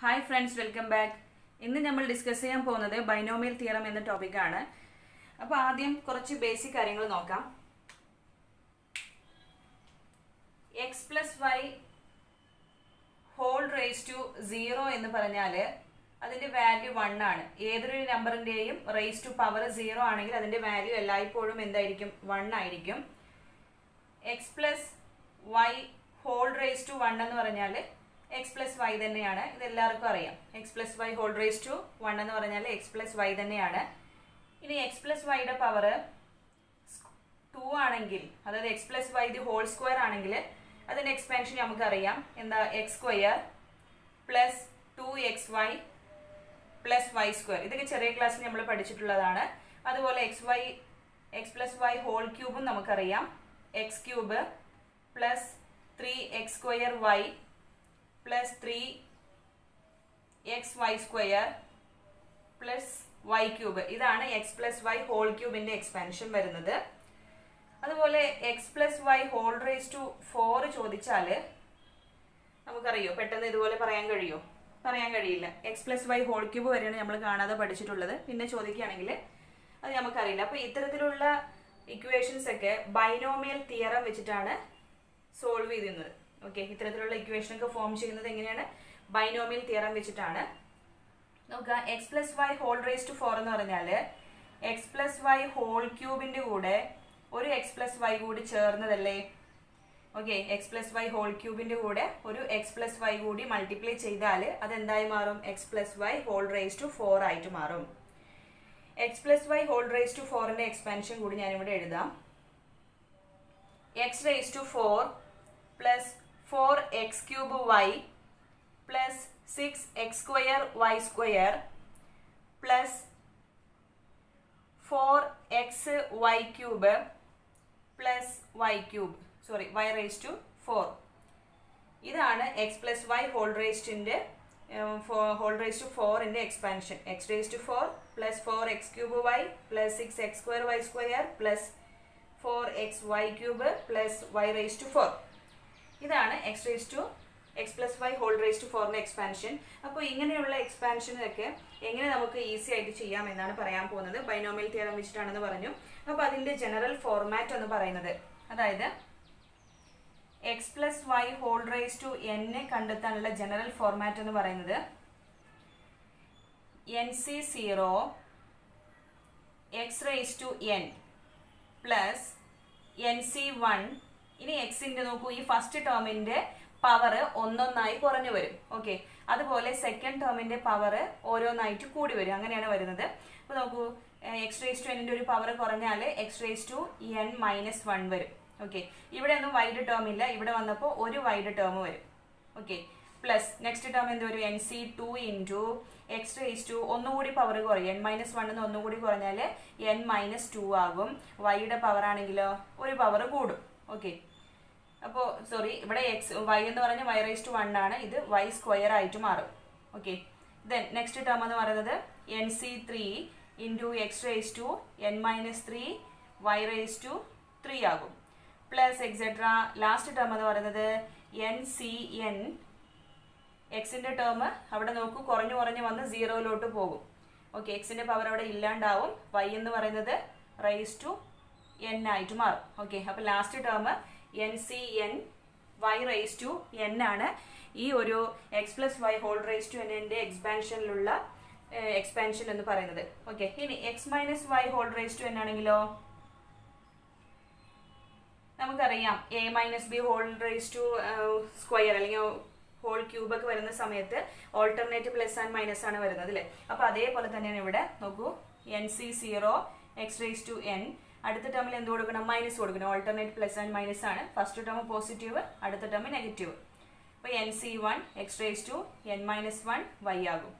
Hi friends, welcome back. ഇന്ന് നമ്മൾ discuss ചെയ്യാൻ പോകുന്നത് ബൈനോമിയൽ തിയറം എന്ന ടോപ്പിക്കാണ്. അപ്പോൾ ആദ്യം കുറച്ച് ബേസിക് കാര്യങ്ങൾ നോക്കാം. X plus y whole raise to 0 എന്ന് പറഞ്ഞാൽ അതിൻ്റെ വാല്യൂ 1 ആണ്. ഏതൊരു നമ്പറിൻ്റെയും റേസ് ടു പവർ 0 ആണെങ്കിൽ അതിൻ്റെ വാല്യൂ എല്ലായ്പ്പോഴും എന്തായിരിക്കും? 1 ആയിരിക്കും. X plus y whole raise to 1 എന്ന് പറഞ്ഞാൽ എക്സ് പ്ലസ് വൈ തന്നെയാണ്. ഇതെല്ലാവർക്കും അറിയാം. X plus y whole raise to 1 എന്ന് പറഞ്ഞാൽ എക്സ് പ്ലസ് വൈ തന്നെയാണ്. ഇനി എക്സ് പ്ലസ് വൈയുടെ പവർ 2 ആണെങ്കിൽ, അതായത് x plus y the whole square ആണെങ്കിൽ അതിൻ്റെ എക്സ്പാൻഷൻ നമുക്കറിയാം. എന്താ? X square plus 2xy plus y square. ഇതൊക്കെ ചെറിയ ക്ലാസ്സിൽ നമ്മൾ പഠിച്ചിട്ടുള്ളതാണ്. അതുപോലെ എക്സ് പ്ലസ് വൈ ഹോൾ ക്യൂബും നമുക്കറിയാം. X cube plus 3x square y plus 3xy square plus y cube. ഇതാണ് എക്സ് പ്ലസ് വൈ ഹോൾ ക്യൂബിൻ്റെ എക്സ്പാൻഷൻ വരുന്നത്. അതുപോലെ x plus y whole raise to 4 ചോദിച്ചാൽ നമുക്കറിയോ? പെട്ടെന്ന് ഇതുപോലെ പറയാൻ കഴിയുമോ? പറയാൻ കഴിയില്ല. X plus y whole cube വരെയാണ് നമ്മൾ കാണാതെ പഠിച്ചിട്ടുള്ളത്. പിന്നെ ചോദിക്കുകയാണെങ്കിൽ അത് നമുക്കറിയില്ല. അപ്പോൾ ഇത്തരത്തിലുള്ള ഇക്വേഷൻസ് ഒക്കെ ബൈനോമിയൽ തിയറം വെച്ചിട്ടാണ് സോൾവ് ചെയ്യുന്നത്. ഓക്കെ, ഇത്തരത്തിലുള്ള ഇക്വേഷനൊക്കെ ഫോം ചെയ്യുന്നത് എങ്ങനെയാണ്? ബൈനോമിയൽ തിയറം വെച്ചിട്ടാണ്. നോക്കുക, x plus y whole raise to 4 എന്ന് പറഞ്ഞാൽ എക്സ് പ്ലസ് വൈ ഹോൾ ക്യൂബിൻ്റെ കൂടെ ഒരു എക്സ് പ്ലസ് വൈ കൂടി ചേർന്നതല്ലേ? Okay, x plus y whole ക്യൂബിൻ്റെ കൂടെ ഒരു എക്സ് പ്ലസ് വൈ കൂടി മൾട്ടിപ്ലൈ ചെയ്താൽ അതെന്തായി മാറും? X plus y whole raise to 4 ആയിട്ട് മാറും. X plus y whole raise to 4ൻ്റെ എക്സ്പാൻഷൻ കൂടി ഞാനിവിടെ എഴുതാം. X raise to 4 plus 4x cube y plus 6x square y square plus 4xy cube plus y cube, y raise to 4. ഇതാണ് x plus y whole raise to 4ൻ്റെ expansion. X raise to 4 plus 4x cube y plus 6x square y square plus 4xy cube plus y raise to 4. ഇതാണ് x plus y whole raise to 4ൻ്റെ expansion. അപ്പോൾ ഇങ്ങനെയുള്ള എക്സ്പാൻഷനൊക്കെ എങ്ങനെ നമുക്ക് easy ആയിട്ട് ചെയ്യാം എന്നാണ് പറയാൻ പോകുന്നത്. ബൈനോമിയൽ തിയറം വെച്ചിട്ടാണെന്ന് പറഞ്ഞു. അപ്പോൾ അതിൻ്റെ ജനറൽ ഫോർമാറ്റ് എന്ന് പറയുന്നത്, അതായത് x plus y whole raise to n കണ്ടെത്താനുള്ള ജനറൽ ഫോർമാറ്റ് എന്ന് പറയുന്നത് NC0 x raise to n plus NC1. ഇനി എക്സിൻ്റെ നോക്കൂ, ഈ ഫസ്റ്റ് ടേമിൻ്റെ പവർ ഒന്നൊന്നായി കുറഞ്ഞു വരും. ഓക്കെ, അതുപോലെ സെക്കൻഡ് ടേമിൻ്റെ പവർ ഓരോന്നായിട്ട് കൂടി വരും. അങ്ങനെയാണ് വരുന്നത്. അപ്പോൾ നോക്കൂ, എക്സ് റേസ് ടു എന്നിൻ്റെ ഒരു പവർ കുറഞ്ഞാൽ x raise to n minus 1 വരും. ഓക്കെ, ഇവിടെ ഒന്നും വൈഡ് ടേം ഇല്ല. ഇവിടെ വന്നപ്പോൾ ഒരു വൈഡ് ടേം വരും. ഓക്കെ, പ്ലസ് നെക്സ്റ്റ് ടേം എന്ത് വരും? NC2 into x raise to ഒന്നുകൂടി പവർ കുറയും. n മൈനസ് 1 ഒന്നുകൂടി കുറഞ്ഞാൽ n മൈനസ് 2 ആകും. വൈയുടെ പവർ ആണെങ്കിലോ ഒരു പവർ കൂടും. ഓക്കെ, അപ്പോൾ ഇവിടെ വൈ എന്ന് പറഞ്ഞാൽ വൈ റേസ് ടു 1 ആണ്. ഇത് വൈ സ്ക്വയർ ആയിട്ട് മാറും. ഓക്കെ, ദെൻ നെക്സ്റ്റ് ടേം എന്ന് പറയുന്നത് NC3 into x raise to n minus 3 y raise to 3 ആകും. Plus etcetera. ലാസ്റ്റ് ടേം എന്ന് പറയുന്നത് NCn. എക്സിൻ്റെ ടേം അവിടെ നോക്കൂ, കുറഞ്ഞു വന്ന് 0 പോകും. ഓക്കെ, എക്സിൻ്റെ പവർ അവിടെ ഇല്ലാണ്ടാവും. വൈ എന്ന് പറയുന്നത് റേസ് ടു n ആയിട്ട് മാറും. ഓക്കെ, അപ്പോൾ last term NCn y raise to n ആണ്. ഈ ഒരു x plus y whole raise to എൻ്റെ എക്സ്പാൻഷനിലുള്ള എക്സ്പാൻഷൻ എന്ന് പറയുന്നത്. ഓക്കെ, ഇനി x minus y whole raise to n ആണെങ്കിലോ നമുക്കറിയാം a minus b whole raise to square അല്ലെങ്കിൽ ഹോൾ ക്യൂബൊക്കെ വരുന്ന സമയത്ത് ഓൾട്ടർനേറ്റ് പ്ലസ് ആൻഡ് മൈനസ് ആണ് വരുന്നത് അല്ലേ? അപ്പോൾ അതേപോലെ തന്നെയാണ് ഇവിടെ. നോക്കൂ, NC0 x raise to n. അടുത്ത ടേമിൽ എന്ത് കൊടുക്കണം? മൈനസ് കൊടുക്കണം. ഓൾട്ടർനേറ്റ് പ്ലസ് ആൻഡ് മൈനസ് ആണ്. ഫസ്റ്റ് ടേം പോസിറ്റീവ്, അടുത്ത ടേം നെഗറ്റീവ്. അപ്പോൾ NC1 x raise to n minus 1 y ആകും.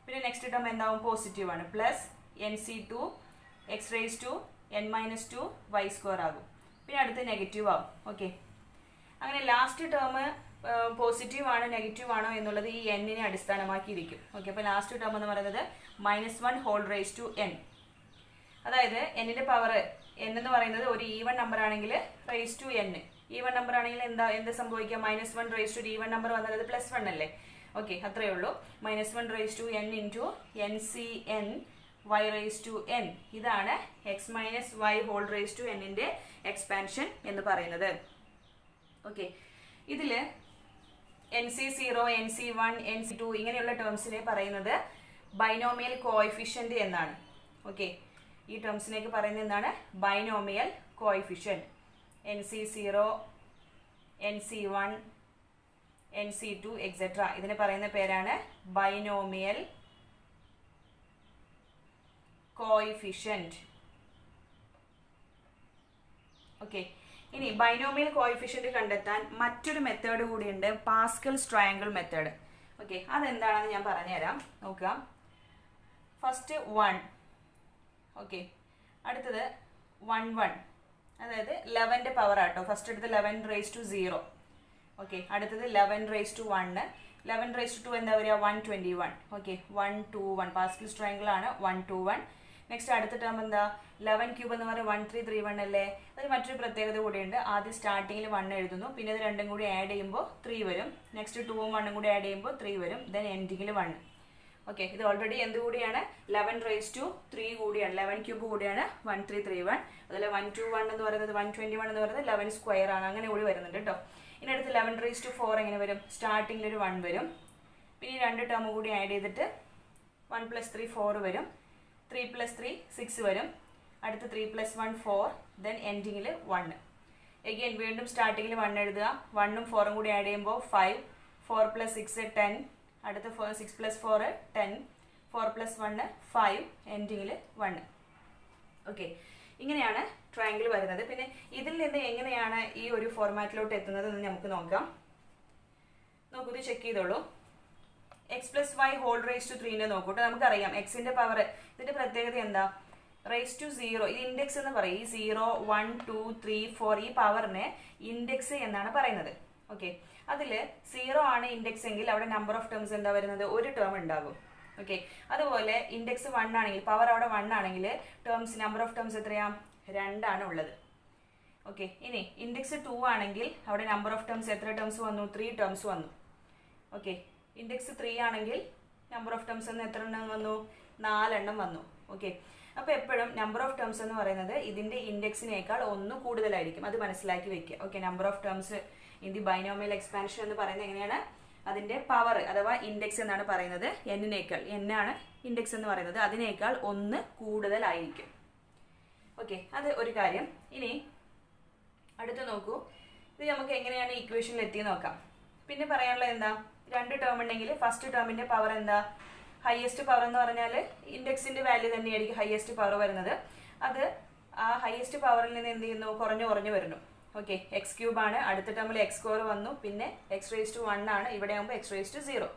പിന്നെ നെക്സ്റ്റ് ടേം എന്താവും? പോസിറ്റീവ് ആണ്. Plus NC2 x raise to n minus 2 y square ആകും. പിന്നെ അടുത്ത് നെഗറ്റീവ് ആകും. ഓക്കെ, അങ്ങനെ ലാസ്റ്റ് ടേം പോസിറ്റീവ് ആണോ നെഗറ്റീവ് ആണോ എന്നുള്ളത് ഈ n-നെ അടിസ്ഥാനമാക്കിയിരിക്കും. ഓക്കെ, അപ്പോൾ ലാസ്റ്റ് ടേം എന്ന് പറയുന്നത് -1 ഹോൾ റേസ് ടു n. അതായത് എന്നിൻ്റെ പവർ n എന്ന് പറയുന്നത് ഒരു ഈവൺ നമ്പർ ആണെങ്കിൽ raise to n. Even number ആണെങ്കിൽ എന്ത് സംഭവിക്കുക? -1 റേസ് ടു ഈവൺ നമ്പർ വന്നത് +1 അല്ലേ? ഓക്കെ, അത്രയേ ഉള്ളൂ. -1 raise to n into NCN y raise to n. ഇതാണ് x minus y whole raise to n-ന്റെ എക്സ്പാൻഷൻ എന്ന് പറയുന്നത്. ഓക്കെ, ഇതിൽ NC0, NC1, NC2 ഇങ്ങനെയുള്ള ടേംസിനെ പറയുന്നത് ബൈനോമിയൽ കോഎഫിഷ്യന്റ് എന്നാണ്. ഓക്കെ, ഈ ടേംസിനേക്ക് പറയുന്നത് എന്താണ്? Binomial coefficient. NC0, NC1, NC2 etcetera ഇതിന് പറയുന്ന പേരാണ് ബൈനോമിയൽ കോഎഫിഷ്യന്റ്. ഓക്കെ, ഇനി ബൈനോമിയൽ കോഎഫിഷ്യന്റ് കണ്ടെത്താൻ മറ്റൊരു മെത്തേഡ് കൂടിയുണ്ട്, പാസ്കൽസ് ട്രയാങ്കിൾ മെത്തേഡ്. ഓക്കെ, അതെന്താണെന്ന് ഞാൻ പറഞ്ഞുതരാം. നോക്കാം. ഫസ്റ്റ് 1. ഓക്കെ, അടുത്തത് 1 1, അതായത് 11ന്റെ പവർ ആട്ടോ. ഫസ്റ്റ് എടുത്ത് 11 റേസ് ടു 0. ഓക്കെ, അടുത്തത് 11 റേസ് ടു 1. 11 റേസ് ടു 2 എന്താ വരിക? 121. ഓക്കെ, 1 2 1 പാസ്കൽസ് ട്രയാങ്കിൾ ആണ്. 1 2 1. നെക്സ്റ്റ് അടുത്ത ടേം എന്താ? 11 ക്യൂബ് എന്ന് പറയുന്നത് 1331 അല്ലേ? അതിന് മറ്റൊരു പ്രത്യേകത കൂടിയുണ്ട്. ആദ്യം സ്റ്റാർട്ടിങ്ങിൽ 1 എഴുതുന്നു, പിന്നെ ഇത് രണ്ടും കൂടി ആഡ് ചെയ്യുമ്പോൾ 3 വരും. നെക്സ്റ്റ് 2ഉം 1ഉം കൂടി ആഡ് ചെയ്യുമ്പോൾ 3 വരും. ദെൻ എൻഡിങ്ങിൽ 1. ഓക്കെ, ഇത് ഓൾറെഡി എന്ത് കൂടിയാണ്? 11 റേസ് ടു 3 കൂടിയാണ്, 11 ക്യൂബ് കൂടിയാണ് 1331. അതുപോലെ 121 എന്ന് പറയുന്നത് 121 എന്ന് പറയുന്നത് 11 സ്ക്വയർ ആണ്. അങ്ങനെ കൂടി വരുന്നുണ്ട് കേട്ടോ. ഇനി അടുത്ത് 11 റേസ് ടു 4 എങ്ങനെ വരും? സ്റ്റാർട്ടിങ്ങിൽ ഒരു 1 വരും, പിന്നെ ഈ രണ്ട് ടേം കൂടി ആഡ് ചെയ്തിട്ട് 1 + 3 4 വരും. 3 + 3 6 വരും. അടുത്ത് 3 + 1 4. ദെൻ എൻഡിങ്ങിൽ 1. എഗെയിൻ വീണ്ടും സ്റ്റാർട്ടിങ്ങിൽ 1 എഴുതുക. 1ഉം 4ഉം കൂടി ആഡ് ചെയ്യുമ്പോൾ 5. 4 + 6 10. അടുത്ത 6 + 4 10. 4 + 1 5. എൻഡിങ്ങിൽ 1. ഓക്കെ, ഇങ്ങനെയാണ് ട്രയാങ്കിൾ വരുന്നത്. പിന്നെ ഇതിൽ നിന്ന് എങ്ങനെയാണ് ഈ ഒരു ഫോർമാറ്റിലോട്ട് എത്തുന്നത് എന്ന് നമുക്ക് നോക്കാം. നോക്കൂ, ഇത് ചെക്ക് ചെയ്തോളൂ. x + y whole raise to 3 നോക്കൂട്ടോ. നമുക്കറിയാം എക്സിന്റെ പവർ, ഇതിന്റെ പ്രത്യേകത എന്താ? Raise to 0. ഇത് ഇൻഡെക്സ് എന്ന് പറയും. ഈ 0 1 2 3 4 ഈ പവറിനെ ഇൻഡെക്സ് എന്നാണ് പറയുന്നത്. ഓക്കെ, അതിൽ 0 ആണ് ഇൻഡെക്സ് എങ്കിൽ അവിടെ നമ്പർ ഓഫ് ടേംസ് എന്താ വരുന്നത്? ഒരു ടേം ഉണ്ടാകും. ഓക്കെ, അതുപോലെ ഇൻഡെക്സ് 1 ആണെങ്കിൽ, പവർ അവിടെ 1 ആണെങ്കിൽ ടേംസ് നമ്പർ ഓഫ് ടേംസ് എത്രയാ? 2 ആണ് ഉള്ളത്. ഓക്കെ, ഇനി ഇൻഡെക്സ് 2 ആണെങ്കിൽ അവിടെ നമ്പർ ഓഫ് ടേംസ് എത്ര ടേംസ് വന്നു? 3 ടേംസ് വന്നു. ഓക്കെ, ഇൻഡെക്സ് 3 ആണെങ്കിൽ നമ്പർ ഓഫ് ടേംസ് എന്ന് എത്ര എണ്ണം വന്നു? 4 എണ്ണം വന്നു. ഓക്കെ, അപ്പോൾ എപ്പോഴും നമ്പർ ഓഫ് ടേംസ് എന്ന് പറയുന്നത് ഇതിന്റെ ഇൻഡെക്സിനേക്കാൾ 1 കൂടുതലായിരിക്കും. അത് മനസ്സിലാക്കി വെക്കുക. Okay, number of terms in the binomial expansion എന്ന് പറയുന്നത് എങ്ങനെയാണ്? അതിന്റെ പവർ അഥവാ ഇൻഡെക്സ് എന്നാണ് പറയുന്നത്. n-നേക്കാൾ, n ആണ് ഇൻഡെക്സ് എന്ന് പറയുന്നത്, അതിനേക്കാൾ 1 കൂടുതലായിരിക്കും. ഓക്കെ, അത് ഒരു കാര്യം. ഇനി അടുത്ത് നോക്കൂ, ഇത് നമുക്ക് എങ്ങനെയാണ് ഇക്വേഷനിൽ എത്തി നോക്കാം. പിന്നെ പറയാനുള്ളത് എന്താ? 2 ടേം ഉണ്ടെങ്കിൽ ഫസ്റ്റ് ടേമിന്റെ പവർ എന്താ? ഹയസ്റ്റ് പവർ എന്ന് പറഞ്ഞാൽ ഇൻഡെക്സിന്റെ വാല്യൂ തന്നെയായിരിക്കും ഹയസ്റ്റ് പവർ വരുന്നത്. അത് ആ ഹയസ്റ്റ് പവറിൽ നിന്ന് എന്ത് ചെയ്യുന്നു? കുറഞ്ഞു കുറഞ്ഞു വരുന്നു. ഓക്കെ, എക്സ് ക്യൂബ് ആണ്. അടുത്ത ടേമിൽ x സ്ക്വയർ വന്നു, പിന്നെ x റേസ് ടു 1 ആണ്. ഇവിടെ ആകുമ്പോൾ x റേസ് ടു 0.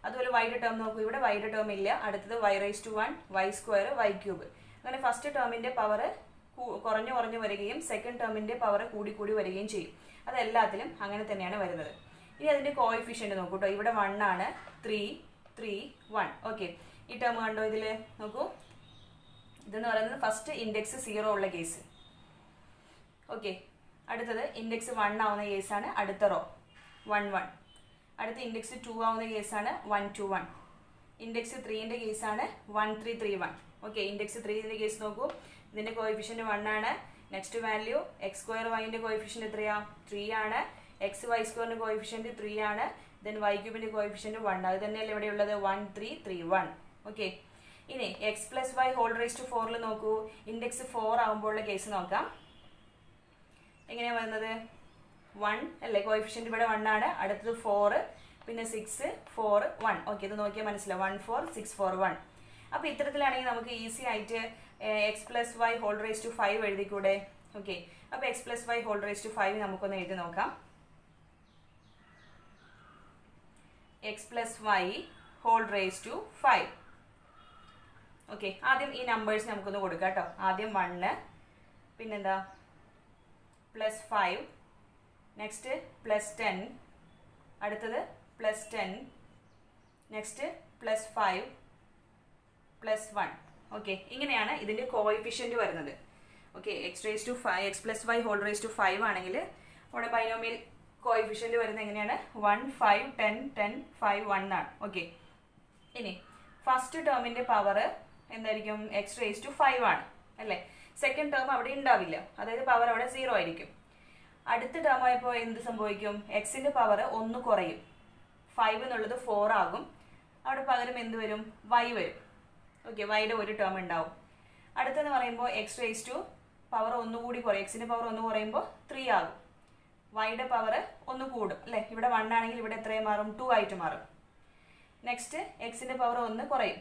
അതുപോലെ വൈയുടെ ടേം നോക്കൂ, ഇവിടെ വൈയുടെ ടേം ഇല്ല. അടുത്തത് y raise to 1, y square, y cube. അങ്ങനെ ഫസ്റ്റ് ടേമിന്റെ പവർ കുറഞ്ഞു കുറഞ്ഞു വരികയും സെക്കൻഡ് ടേമിന്റെ പവർ കൂടി കൂടി വരികയും ചെയ്യും. അതെല്ലാത്തിലും അങ്ങനെ തന്നെയാണ് വരുന്നത്. ഇനി അതിന്റെ കോഎഫിഷ്യന്റ് നോക്കൂ കേട്ടോ. ഇവിടെ 1 ആണ്, 3 3 1. ഓക്കെ, ഈ ടേം കണ്ടോ? ഇതിൽ നോക്കൂ, ഇതെന്ന് പറയുന്നത് ഫസ്റ്റ് ഇൻഡെക്സ് 0 ഉള്ള കേസ്. ഓക്കെ, അടുത്തത് ഇൻഡെക്സ് 1 ആവുന്ന കേസാണ് അടുത്ത റോ 1 1. അടുത്ത ഇൻഡെക്സ് 2 ആവുന്ന കേസാണ് 1 2 1. ഇൻഡെക്സ് 3ന്റെ കേസാണ് 1 3 3 1. ഓക്കെ, ഇൻഡെക്സ് 3ന്റെ കേസ് നോക്കൂ. ഇതിന്റെ കോഎഫിഷ്യന്റ് 1 ആണ്. നെക്സ്റ്റ് വാല്യൂ എക്സ് സ്ക്വയർ വൈന്റെ കോഎഫിഷ്യന്റ് എത്രയാ? 3 ആണ്. എക്സ് വൈ സ്ക്വയറിന്റെ കോഎഫിഷ്യന്റ് 3 ആണ്. ദെൻ വൈ ക്യൂബിന്റെ കോഎഫിഷ്യന്റ് 1. അത് തന്നെയല്ലേ ഇവിടെ ഉള്ളത്? 1 3 3 1. ഓക്കെ, ഇനി x + y whole raise to 4 നോക്കൂ. ഇൻഡെക്സ് 4 ആകുമ്പോഴുള്ള കേസ് നോക്കാം. എങ്ങനെയാ വരുന്നത്? 1 അല്ലേ? കോഎഫിഷ്യന്റ് ഇവിടെ 1 ആണ്. അടുത്തത് 4, പിന്നെ 6 4 1. ഓക്കെ, ഇത് നോക്കിയാൽ മനസ്സിലാവും. 1 4 6 4 1. അപ്പോൾ ഇത്തരത്തിലാണെങ്കിൽ നമുക്ക് ഈസി ആയിട്ട് x + y whole raise to 5 എഴുതിക്കൂടെ? ഓക്കെ, അപ്പോൾ x + y whole raise to 5 നമുക്കൊന്ന് എഴുതി നോക്കാം. X + y whole raise to 5. Okay, ആദ്യം ഈ നമ്പേഴ്സ് നമുക്കൊന്ന് കൊടുക്കാം കേട്ടോ. ആദ്യം 1, പിന്നെന്താ +5, നെക്സ്റ്റ് +10, അടുത്തത് +10, നെക്സ്റ്റ് +5 +1. ഓക്കെ, ഇങ്ങനെയാണ് ഇതിന്റെ കോഎഫിഷ്യന്റ് വരുന്നത്. Okay, x + y whole raise to 5 ആണെങ്കിൽ അവിടെ ബൈനോമിയൽ കോയിഫിഷ്യന്റ് വരുന്നത് എങ്ങനെയാണ് 1 5 10 10 5 1 ആണ്. ഓക്കെ, ഇനി ഫസ്റ്റ് ടേമിന്റെ പവർ എന്തായിരിക്കും എക്സ് റേസ് ടു 5 ആണ് അല്ലേ. സെക്കൻഡ് ടേം അവിടെ ഉണ്ടാവില്ല, അതായത് പവർ അവിടെ 0 ആയിരിക്കും. അടുത്ത ടേം ആയപ്പോൾ എന്ത് സംഭവിക്കും? എക്സിന്റെ പവർ 1 കുറയും, 5 എന്നുള്ളത് 4 ആകും. അവിടെ പകരം എന്ത് വരും? y വരും. ഓക്കെ, വൈയുടെ ഒരു ടേം ഉണ്ടാവും. അടുത്തെന്ന് പറയുമ്പോൾ എക്സ് റേസ് ടു പവർ ഒന്നുകൂടി കുറയും, എക്സിന്റെ പവർ 1 കുറയുമ്പോൾ 3 ആകും. വൈയുടെ പവർ 1 കൂടും അല്ലേ. ഇവിടെ 1 ആണെങ്കിൽ ഇവിടെ എത്രയും മാറും? 2 ആയിട്ട് മാറും. നെക്സ്റ്റ് എക്സിന്റെ പവർ 1 കുറയും,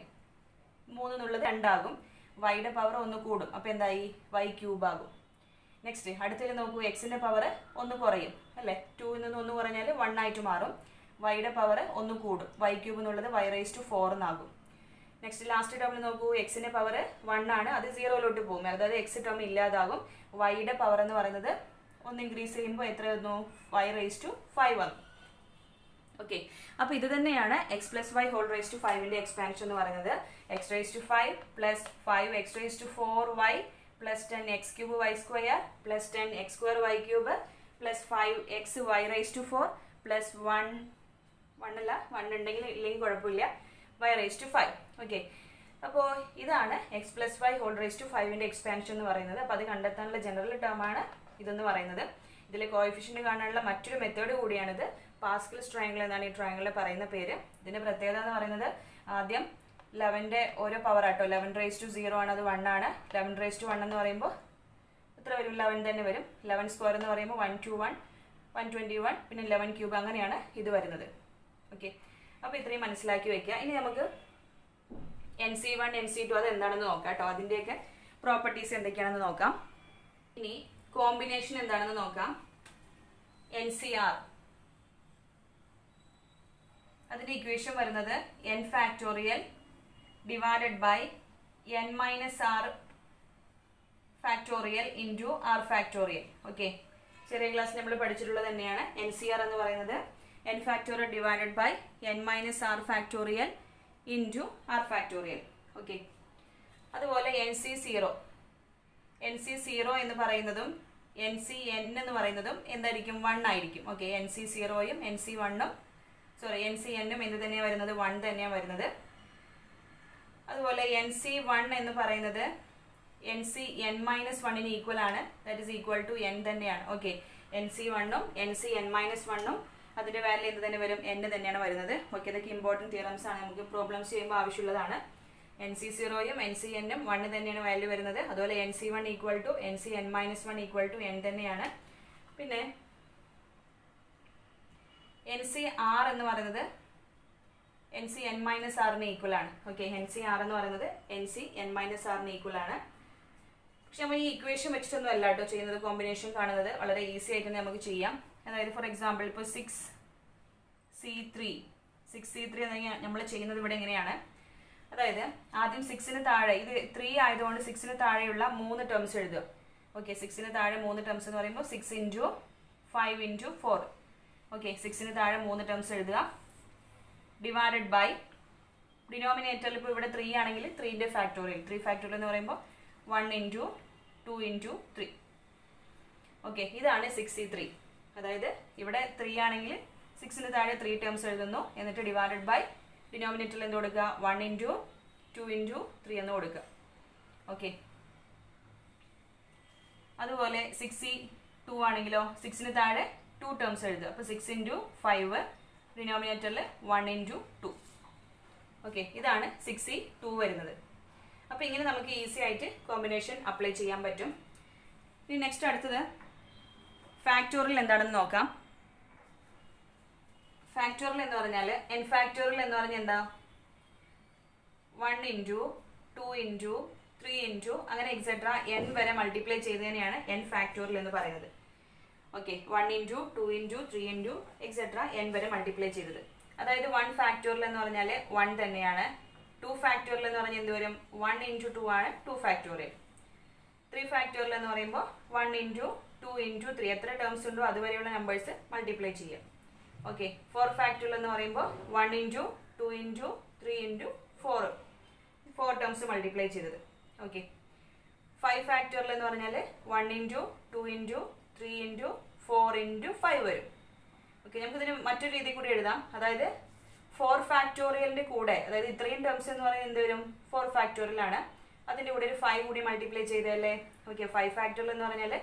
3 എന്നുള്ളത് 2 ആകും. വൈയുടെ പവർ 1 കൂടും, അപ്പോൾ എന്തായി? y ക്യൂബ് ആകും. നെക്സ്റ്റ് അടുത്തതിൽ നോക്കൂ, എക്സിന്റെ പവർ 1 കുറയും അല്ലേ. 2 നിന്ന് 1 കുറഞ്ഞാൽ 1 ആയിട്ട് മാറും. വൈയുടെ പവർ 1 കൂടും, y ക്യൂബ് എന്നുള്ളത് y റേസ് ടു 4 എന്നാകും. നെക്സ്റ്റ് ലാസ്റ്റ് ടേമിൽ നോക്കൂ, എക്സിന്റെ പവർ 1 ആണ്, അത് 0 പോകും, അതായത് എക്സ് ടേം ഇല്ലാതാകും. വൈയുടെ പവർ എന്ന് പറയുന്നത് 1 ഇൻക്രീസ് ചെയ്യുമ്പോൾ എത്ര വന്നു? y റേസ് ടു 5 വന്നു. ഓക്കെ, അപ്പോൾ ഇത് തന്നെയാണ് x plus y whole raise to 5ന്റെ എക്സ്പാൻഷൻ എന്ന് പറയുന്നത്. X raise to 5 plus 5 x raise to 4y plus 10 x cube y square plus 10 x square y cube plus 5 x y raise to 4 plus 1 അല്ല 1 ഉണ്ടെങ്കിൽ ഇല്ലെങ്കിൽ കുഴപ്പമില്ല, y raise to 5. Okay, അപ്പോൾ ഇതാണ് x plus y whole raise to 5ന്റെ expansion എന്ന് പറയുന്നത്. അപ്പോൾ അത് കണ്ടെത്താനുള്ള ജനറൽ ടേം ആണ് ഇതെന്ന് പറയുന്നത്. ഇതിലെ കോഎഫിഷ്യന്റ് കാണാനുള്ള മറ്റൊരു മെത്തേഡ് കൂടിയാണിത്. പാസ്കൽസ് ട്രയാങ്കിൾ എന്നാണ് ഈ ട്രയാങ്കിളിൽ പറയുന്ന പേര്. ഇതിന്റെ പ്രത്യേകത എന്ന് പറയുന്നത് ആദ്യം 11ന്റെ ഓരോ പവർ ആട്ടോ. 11 റേസ് ടു 0 ആണ്, അത് 1 ആണ്. 11 റേസ് ടു 1 എന്ന് പറയുമ്പോൾ എത്ര വരും? 11 തന്നെ വരും. 11 സ്ക്വയർ എന്ന് പറയുമ്പോൾ 121 121 പിന്നെ 11 ക്യൂബ്, അങ്ങനെയാണ് ഇത് വരുന്നത്. ഓക്കെ, അപ്പോൾ ഇത്രയും മനസ്സിലാക്കി വെക്കുക. ഇനി നമുക്ക് NC1 NC2 അത് എന്താണെന്ന് നോക്കാം കേട്ടോ. അതിൻ്റെയൊക്കെ പ്രോപ്പർട്ടീസ് എന്തൊക്കെയാണെന്ന് നോക്കാം. ഇനി കോമ്പിനേഷൻ എന്താണെന്ന് നോക്കാം. NCR, അതിന്റെ ഇക്വേഷൻ വരുന്നത് n factorial divided by n minus r factorial into r factorial. Okay, ചെറിയ ക്ലാസ് നമ്മൾ പഠിച്ചിട്ടുള്ളത് തന്നെയാണ്. NCR എന്ന് പറയുന്നത് n factorial divided by n minus r factorial into r factorial. Okay, അതുപോലെ NC0 എന്ന് പറയുന്നതും NCN എന്ന് പറയുന്നതും എന്തായിരിക്കും? 1 ആയിരിക്കും. ഓക്കെ, NC0യും NC1ഉം NCNും എന്ത് തന്നെയാണ് വരുന്നത്? 1 തന്നെയാണ് വരുന്നത്. അതുപോലെ NC1 എന്ന് പറയുന്നത് NCN മൈനസ് 1ന് ഈക്വൽ ആണ്, that is equal to n തന്നെയാണ്. ഓക്കെ, NC1ഉം NCN മൈനസ് 1ഉം അതിന്റെ വാല്യൂ എന്ത് തന്നെ വരും? n തന്നെയാണ് വരുന്നത്. ഓക്കെ, ഇതൊക്കെ ഇമ്പോർട്ടൻറ്റ് തിയറംസ് ആണ്, നമുക്ക് പ്രോബ്ലംസ് ചെയ്യുമ്പോൾ ആവശ്യമുള്ളതാണ്. NC0യും NCNും 1 തന്നെയാണ് വാല്യൂ വരുന്നത്. അതുപോലെ NC1 equal to NCN minus 1 equal to n തന്നെയാണ്. പിന്നെ NCR എന്ന് പറയുന്നത് NCN മൈനസ് ആറിന് ഈക്വൽ ആണ്. ഓക്കെ, NCR എന്ന് പറയുന്നത് NCN മൈനസ് ആറിന് ഈക്വൽ ആണ്. പക്ഷെ നമ്മൾ ഈ ഇക്വേഷൻ വെച്ചിട്ടൊന്നും അല്ല കേട്ടോ ചെയ്യുന്നത്. കോമ്പിനേഷൻ കാണുന്നത് വളരെ ഈസി ആയിട്ട് നമുക്ക് ചെയ്യാം. അതായത് ഫോർ എക്സാമ്പിൾ ഇപ്പോൾ 6C3 എന്ന നമ്മൾ ചെയ്യുന്നത് ഇവിടെ എങ്ങനെയാണ്? അതായത് ആദ്യം 6ന് താഴെ, ഇത് 3 ആയതുകൊണ്ട് 6ന് താഴെയുള്ള 3 ടേംസ് എഴുതുക. ഓക്കെ, 6ന് താഴെ 3 ടേംസ് എന്ന് പറയുമ്പോൾ 6 ഇൻറ്റു 5 ഇൻറ്റു 4. ഓക്കെ, 6ന് താഴെ 3 ടേംസ് എഴുതുക. ഡിവൈഡഡ് ബൈ ഡിനോമിനേറ്ററിൽ ഇപ്പോൾ ഇവിടെ 3 ആണെങ്കിൽ 3ന്റെ ഫാക്ടോറിയൽ, 3 ഫാക്ടോറിയൽ എന്ന് പറയുമ്പോൾ 1 ഇൻറ്റു 2 ഇൻറ്റു 3. ഓക്കെ, ഇതാണ് 6C3. അതായത് ഇവിടെ 3 ആണെങ്കിൽ 6ന് താഴെ 3 ടേംസ് എഴുതുന്നു, എന്നിട്ട് ഡിവൈഡഡ് ബൈ ഡിനോമിനേറ്ററിൽ എന്ത് കൊടുക്കുക? 1 ഇൻറ്റു 2 ഇൻറ്റു 3 എന്ന് കൊടുക്കുക. ഓക്കെ, അതുപോലെ 6C2 ആണെങ്കിലോ 6ന് താഴെ 2 ടേംസ് എഴുതുക. അപ്പോൾ 6 ഇൻറ്റു 5 ഡിനോമിനേറ്ററിൽ 1 ഇൻറ്റു 2. ഓക്കെ, ഇതാണ് 6C2 വരുന്നത്. അപ്പോൾ ഇങ്ങനെ നമുക്ക് ഈസി ആയിട്ട് കോമ്പിനേഷൻ അപ്ലൈ ചെയ്യാൻ പറ്റും. ഇനി നെക്സ്റ്റ് അടുത്തത് ഫാക്ടോറിയൽ എന്താണെന്ന് നോക്കാം. ഫാക്ടോറിയൽ എന്ന് പറഞ്ഞാൽ n ഫാക്ടോറിയൽ എന്ന് പറഞ്ഞാൽ എന്താ? 1 ഇൻറ്റു 2 ഇൻറ്റു 3 ഇൻറ്റു അങ്ങനെ എക്സെട്ര n വരെ മൾട്ടിപ്ലൈ ചെയ്തതിനെയാണ് n ഫാക്ടോറിയൽ എന്ന് പറയുന്നത്. Okay, 1 into 2 into 3 into etcetera n വരെ മൾട്ടിപ്ലൈ ചെയ്തത്. അതായത് 1 ഫാക്ടോറിയൽ എന്ന് പറഞ്ഞാൽ 1 തന്നെയാണ്. 2 ഫാക്ടോറിയൽ എന്ന് പറഞ്ഞാൽ എന്ത് വരും? 1 ഇൻറ്റു 2 ആണ് 2 ഫാക്ടോറിയൽ. 3 ഫാക്ടോറിയൽ എന്ന് പറയുമ്പോൾ 1 ഇൻറ്റു 2 ഇൻറ്റു 3 എത്ര ടേംസ് ഉണ്ടോ അതുവരെയുള്ള നമ്പേഴ്സ് മൾട്ടിപ്ലൈ ചെയ്യുക. ഓക്കെ, 4 ഫാക്ടോറിയൽ എന്ന് പറയുമ്പോൾ 1 into 2 into 3 into 4 terms multiply ചെയ്തത്. ഓക്കെ, 5 ഫാക്ടോറിയൽ എന്ന് പറഞ്ഞാൽ 1 ഇൻറ്റു 2 ഇൻറ്റു 3 ഇൻറ്റു 4 ഇൻറ്റു 5 വരും. ഓക്കെ, നമുക്കിതിന് മറ്റൊരു രീതി കൂടി എഴുതാം. അതായത് 4 ഫാക്ടോറിയലിന്റെ കൂടെ, അതായത് ഇത്രയും ടേംസ് എന്ന് പറയുന്നത് എന്ത് വരും? 4 ഫാക്ടോറിയൽ ആണ്. അതിന്റെ കൂടെ ഒരു 5 കൂടി മൾട്ടിപ്ലൈ ചെയ്തല്ലേ. ഓക്കെ, 5 ഫാക്ടോറിയൽ എന്ന് പറഞ്ഞാൽ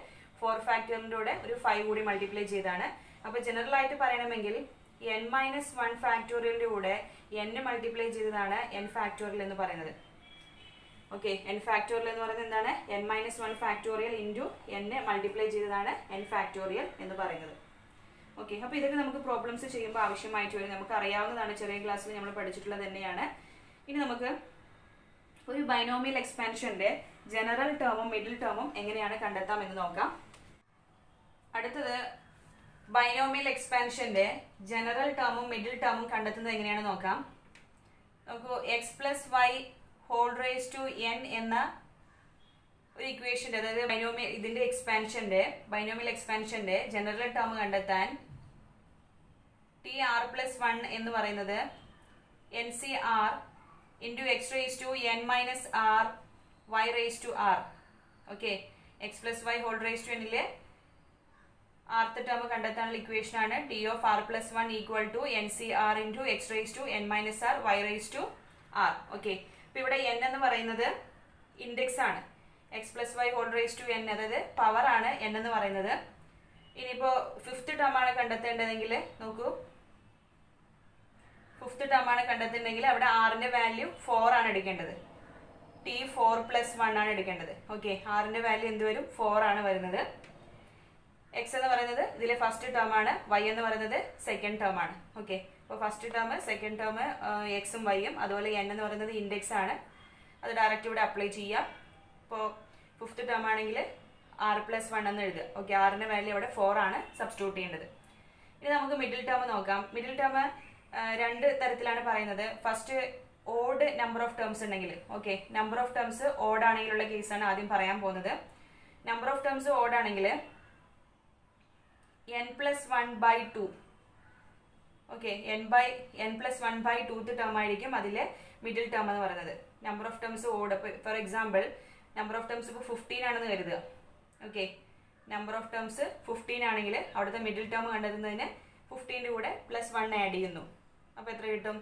4 ഫാക്ടോറിയലിന്റെ കൂടെ ഒരു 5 കൂടി മൾട്ടിപ്ലൈ ചെയ്താണ്. അപ്പോൾ ജനറൽ ആയിട്ട് പറയണമെങ്കിൽ n-1 ഫാക്ടോറിയലിന്റെ കൂടെ n മൾട്ടിപ്ലൈ ചെയ്തതാണ് n ഫാക്ടോറിയൽ എന്ന് പറയുന്നത്. ഓക്കെ, n ഫാക്ടോറിയൽ എന്ന് പറയുന്നത് എന്താണ്? n-1 factorial into n multiply ചെയ്തതാണ് n ഫാക്ടോറിയൽ എന്ന് പറയുന്നത്. ഓക്കെ, അപ്പോൾ ഇതൊക്കെ നമുക്ക് പ്രോബ്ലംസ് ചെയ്യുമ്പോൾ ആവശ്യമായിട്ട് വരും. നമുക്ക് അറിയാവുന്നതാണ്, ചെറിയ ക്ലാസ്സിൽ നമ്മൾ പഠിച്ചിട്ടുള്ളത് തന്നെയാണ്. ഇനി നമുക്ക് ഒരു ബൈനോമിയൽ എക്സ്പാൻഷന്റെ ജനറൽ ടേമും മിഡിൽ ടേമും എങ്ങനെയാണ് കണ്ടെത്താം എന്ന് നോക്കാം. അടുത്തത് ബൈനോമിയൽ എക്സ്പാൻഷന്റെ ജനറൽ ടേമും മിഡിൽ ടേമും കണ്ടെത്തുന്നത് എങ്ങനെയാണെന്ന് നോക്കാം. നമുക്ക് x plus y whole raise to n എന്ന ഒരു ഇക്വേഷന്റെ, അതായത് ഇതിന്റെ ബൈനോമിയൽ എക്സ്പാൻഷന്റെ ജനറൽ ടേം കണ്ടെത്താൻ TR+1 എന്ന് പറയുന്നത് NCR into x raised to n minus r y raised to r. Okay, x plus y whole raise to എന്നിലെ ആർത്ത് ടേം കണ്ടെത്താനുള്ള ഇക്വേഷൻ ആണ് T of R+1 equal to NCR into x raised to n minus r y raised to r. Okay, അപ്പോൾ ഇവിടെ n എന്ന് പറയുന്നത് index ആണ്. X plus y whole raise to n, അതായത് power ആണ് n എന്ന് പറയുന്നത്. ഇനിയിപ്പോൾ ഫിഫ്ത്ത് ടേം ആണ് കണ്ടെത്തേണ്ടതെങ്കിൽ നോക്കൂ, ഫിഫ്ത്ത് ടേം ആണ് കണ്ടെത്തേണ്ടതെങ്കിൽ അവിടെ ആറിന്റെ വാല്യൂ 4 ആണ് എടുക്കേണ്ടത്. T4+1 ആണ് എടുക്കേണ്ടത്. ഓക്കെ, ആറിന്റെ വാല്യൂ എന്ത് വരും? 4 ആണ് വരുന്നത്. എക്സ് എന്ന് പറയുന്നത് ഇതിലെ ഫസ്റ്റ് ടേം ആണ്, വൈ എന്ന് പറയുന്നത് സെക്കൻഡ് ടേം ആണ്. ഓക്കെ, അപ്പോൾ ഫസ്റ്റ് ടേം സെക്കൻഡ് ടേം എക്സും വൈയും, അതുപോലെ n എന്ന് പറയുന്നത് ഇൻഡെക്സ് ആണ്. അത് ഡയറക്റ്റ് ഇവിടെ അപ്ലൈ ചെയ്യാം. ഇപ്പോൾ ഫിഫ്ത്ത് ടേം ആണെങ്കിൽ R+1 എന്ന് എഴുതുക. ഓക്കെ, ആറിന്റെ വാല്യൂ അവിടെ 4 ആണ് സബ്സ്റ്റിറ്റ്യൂട്ട് ചെയ്യേണ്ടത്. ഇനി നമുക്ക് മിഡിൽ ടേം നോക്കാം. മിഡിൽ ടേം രണ്ട് തരത്തിലാണ് പറയുന്നത്. First odd number of terms ഉണ്ടെങ്കിൽ, okay, number of terms odd ആണെങ്കിലുള്ള കേസാണ് ആദ്യം പറയാൻ പോകുന്നത്. നമ്പർ ഓഫ് ടേംസ് ഓഡ് ആണെങ്കിൽ n+1/2, ഓക്കെ, n+1/2th ടേം ആയിരിക്കും അതിലെ മിഡിൽ ടേം എന്ന് പറയുന്നത്. Number of terms odd, for example number of terms ഇപ്പോൾ 15 ആണെന്ന് കരുതുക. ഓക്കെ, നമ്പർ ഓഫ് ടേംസ് 15 ആണെങ്കിൽ അവിടുത്തെ മിഡിൽ ടേം കണ്ടെത്തുന്നതിന് 15ന്റെ കൂടെ +1 ആഡ് ചെയ്യുന്നു. അപ്പോൾ എത്ര കിട്ടും?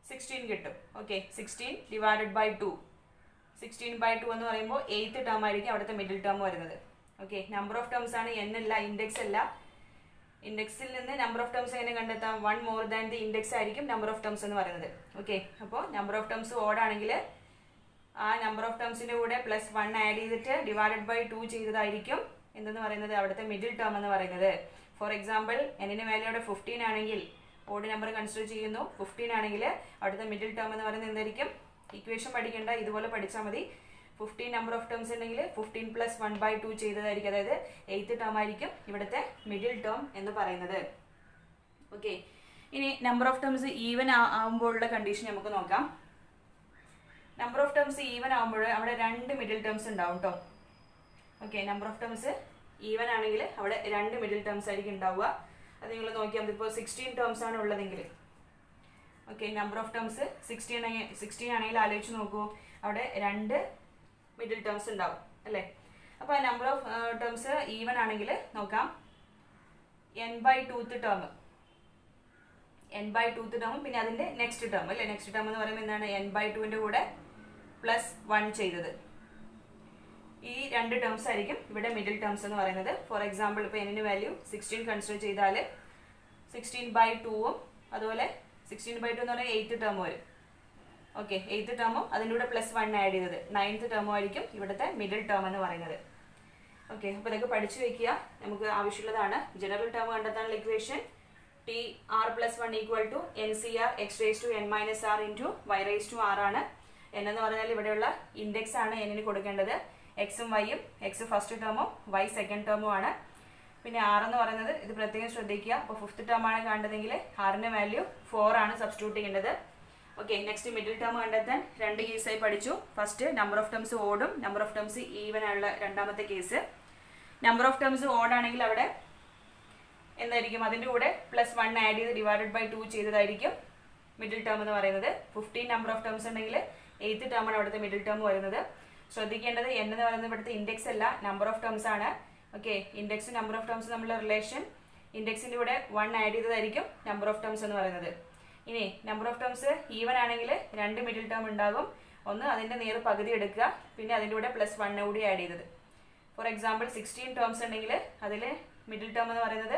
16 കിട്ടും. Okay, 16 divided by 2. 16/2 എന്ന് പറയുമ്പോൾ 8th ടേം ആയിരിക്കും അവിടുത്തെ മിഡിൽ ടേം വരുന്നത്. ഓക്കെ, നമ്പർ ഓഫ് ടേംസ് ആണ്, n അല്ല, ഇൻഡെക്സ് അല്ല. ഇൻഡെക്സിൽ നിന്ന് നമ്പർ ഓഫ് ടേംസ് എങ്ങനെ കണ്ടെത്താം? 1 more than the ഇൻഡെക്സ് ആയിരിക്കും നമ്പർ ഓഫ് ടേംസ് എന്ന് പറയുന്നത്. ഓക്കെ, അപ്പോൾ നമ്പർ ഓഫ് ടേംസ് ഓഡ് ആണെങ്കിൽ ആ നമ്പർ ഓഫ് ടേംസിന്റെ കൂടെ +1 ആഡ് ചെയ്തിട്ട് ഡിവൈഡഡ് ബൈ 2 ചെയ്തതായിരിക്കും എന്തെന്ന് പറയുന്നത്? അവിടുത്തെ മിഡിൽ ടേം എന്ന് പറയുന്നത്. ഫോർ എക്സാമ്പിൾ എന്നിന്റെ വാല്യൂ അവിടെ 15 ആണെങ്കിൽ, ഓഡ് നമ്പർ കൺസിഡർ ചെയ്യുന്നു, 15 ആണെങ്കിൽ അവിടുത്തെ മിഡിൽ ടേം എന്ന് പറയുന്നത് എന്തായിരിക്കും? ഇക്വേഷൻ പഠിക്കേണ്ട, ഇതുപോലെ പഠിച്ചാൽ മതി. 15 നമ്പർ ഓഫ് ടേംസ് ഉണ്ടെങ്കിൽ 15 + 1/2 ചെയ്തതായിരിക്കും, അതായത് 8th ടേം ആയിരിക്കും ഇവിടുത്തെ മിഡിൽ ടേം എന്ന് പറയുന്നത്. ഓക്കെ, ഇനി നമ്പർ ഓഫ് ടേംസ് ഈവൻ ആകുമ്പോഴുള്ള കണ്ടീഷൻ നമുക്ക് നോക്കാം. നമ്പർ ഓഫ് ടേംസ് ഈവൻ ആകുമ്പോൾ അവിടെ 2 മിഡിൽ ടേംസ് ഉണ്ടാവും കേട്ടോ. Okay, number of terms even ആണെങ്കിൽ അവിടെ 2 മിഡിൽ ടേംസ് ആയിരിക്കും ഉണ്ടാവുക. അത് നിങ്ങൾ നോക്കിയാൽ മതി. ഇപ്പോൾ 16 ടേംസ് ആണ് ഉള്ളതെങ്കിൽ, ഓക്കെ, നമ്പർ ഓഫ് ടേംസ് 16 ആണെങ്കിൽ ആലോചിച്ച് നോക്കൂ, അവിടെ 2 മിഡിൽ ടേംസ് ഉണ്ടാവും അല്ലേ. അപ്പോൾ നമ്പർ ഓഫ് ടേംസ് ഈവൻ ആണെങ്കിൽ നോക്കാം, n/2th ടേം, n/2th ടേമും പിന്നെ അതിന്റെ നെക്സ്റ്റ് ടേം അല്ലേ. നെക്സ്റ്റ് ടേം എന്ന് പറയുമ്പോൾ എന്താണ്? n/2ന്റെ കൂടെ +1 ചെയ്തത്. ഈ 2 ടേംസ് ആയിരിക്കും ഇവിടെ മിഡിൽ ടേംസ് എന്ന് പറയുന്നത്. ഫോർ എക്സാമ്പിൾ ഇപ്പോൾ n വാല്യൂ 16 കൺസിഡർ ചെയ്താൽ 16/2ഉം അതുപോലെ 16/2 എന്ന് പറഞ്ഞാൽ 8th ടേം വരും. ഓക്കെ, 8th ടേമും അതിൻ്റെ കൂടെ +1 ആഡ് ചെയ്തത് 9th ടേമും ആയിരിക്കും ഇവിടുത്തെ മിഡിൽ ടേം എന്ന് പറയുന്നത്. ഓക്കെ, അപ്പോൾ ഇതൊക്കെ പഠിച്ചു വെക്കുക, നമുക്ക് ആവശ്യമുള്ളതാണ്. ജനറൽ ടേം കണ്ടെത്താനുള്ള equation TR+1 equal to NCR x raised to n minus r into y raised to r ആണ്. n എന്ന് പറഞ്ഞാൽ ഇവിടെയുള്ള ഇൻഡെക്സ് ആണ് n കൊടുക്കേണ്ടത്. എക്സും വൈയും, എക്സ് ഫസ്റ്റ് ടേമും വൈ സെക്കൻഡ് ടേമും ആണ്. പിന്നെ ആർ എന്ന് പറയുന്നത് ഇത് പ്രത്യേകം ശ്രദ്ധിക്കുക. അപ്പോൾ 5th ടേം ആണ് കാണേണ്ടതെങ്കിൽ ആറിന്റെ വാല്യൂ 4 ആണ് സബ്സ്റ്റിറ്റ്യൂട്ട് ചെയ്യേണ്ടത്. ഓക്കെ, നെക്സ്റ്റ് മിഡിൽ ടേം കണ്ടെത്താൻ 2 കേസായി പഠിച്ചു. ഫസ്റ്റ് നമ്പർ ഓഫ് ടേംസ് ഓടും, നമ്പർ ഓഫ് ടേംസ് ഈവൻ ആയുള്ള രണ്ടാമത്തെ case. Number of terms odd ആണെങ്കിൽ അവിടെ എന്തായിരിക്കും? അതിൻ്റെ കൂടെ +1 ആഡ് ചെയ്ത് ഡിവൈഡഡ് ബൈ 2 ചെയ്തതായിരിക്കും മിഡിൽ ടേം എന്ന് പറയുന്നത്. 15 നമ്പർ ഓഫ് ടേംസ് ഉണ്ടെങ്കിൽ 8th ടേം ആണ് അവിടുത്തെ മിഡിൽ ടേം വരുന്നത്. ശ്രദ്ധിക്കേണ്ടത് n എന്ന് പറയുന്നത് ഇവിടുത്തെ ഇൻഡെക്സ് അല്ല, നമ്പർ ഓഫ് ടേംസ് ആണ്. Okay, index number of terms തമ്മിലുള്ള റിലേഷൻ ഇൻഡെക്സിൻ്റെ കൂടെ 1 ആഡ് ചെയ്തതായിരിക്കും നമ്പർ ഓഫ് ടേംസ് എന്ന് പറയുന്നത്. ഇനി നമ്പർ ഓഫ് ടേംസ് ഈവൻ ആണെങ്കിൽ 2 മിഡിൽ ടേം ഉണ്ടാകും. ഒന്ന് അതിൻ്റെ നേർ പകുതി എടുക്കുക, പിന്നെ അതിൻ്റെ കൂടെ +1 കൂടി ആഡ് ചെയ്തത്. ഫോർ എക്സാമ്പിൾ 16 ടേംസ് ഉണ്ടെങ്കിൽ അതിൽ മിഡിൽ ടേം എന്ന് പറയുന്നത്